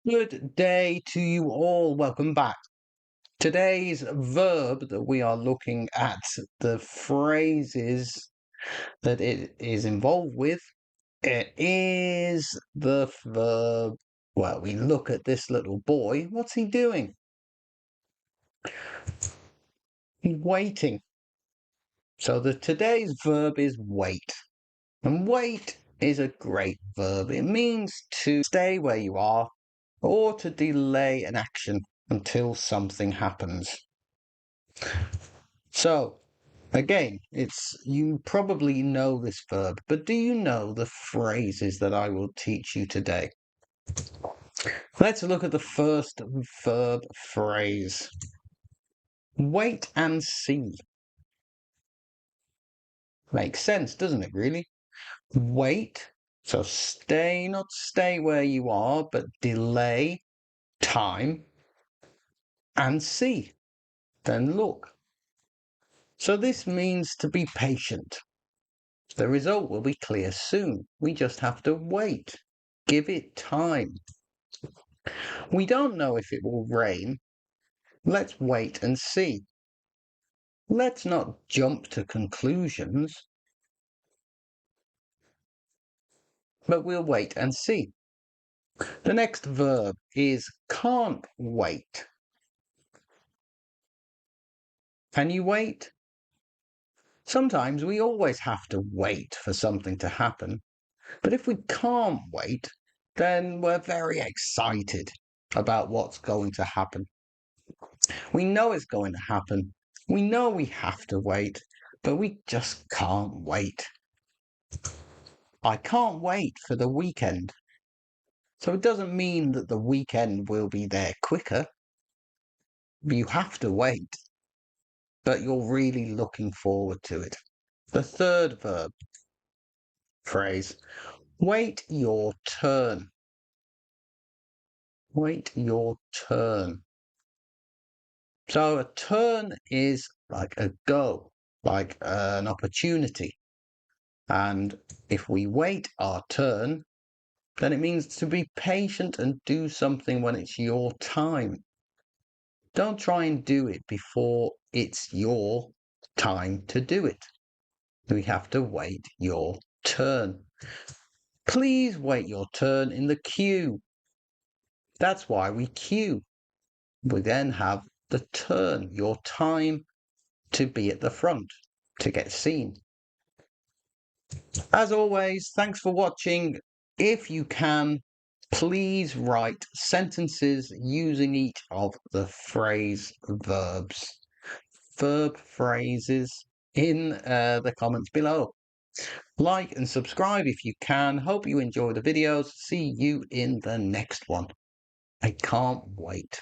Good day to you all. Welcome back. Today's verb that we are looking at, the phrases that it is involved with, it is the verb. Well, we look at this little boy. What's he doing? He's waiting. So today's verb is wait. And wait is a great verb. It means to stay where you are or to delay an action until something happens. So, again, it's you probably know this verb, but do you know the phrases that I will teach you today? Let's look at the first verb phrase. Wait and see. Makes sense, doesn't it, really? Wait, so stay, not stay where you are, but delay time and see. Then look. So this means to be patient. The result will be clear soon. We just have to wait. Give it time. We don't know if it will rain. Let's wait and see. Let's not jump to conclusions, but we'll wait and see. The next verb is can't wait. Can you wait? Sometimes we always have to wait for something to happen. But if we can't wait, then we're very excited about what's going to happen. We know it's going to happen. We know we have to wait, but we just can't wait. I can't wait for the weekend. So it doesn't mean that the weekend will be there quicker. You have to wait, but you're really looking forward to it. The third verb phrase, wait your turn. Wait your turn. So a turn is like a go, like an opportunity. And if we wait our turn, then it means to be patient and do something when it's your time. Don't try and do it before it's your time to do it. We have to wait your turn. Please wait your turn in the queue. That's why we queue. We then have the turn, your time to be at the front, to get seen. As always, thanks for watching. If you can, please write sentences using each of the phrase verbs, verb phrases in the comments below. Like and subscribe if you can. Hope you enjoy the videos. See you in the next one. I can't wait.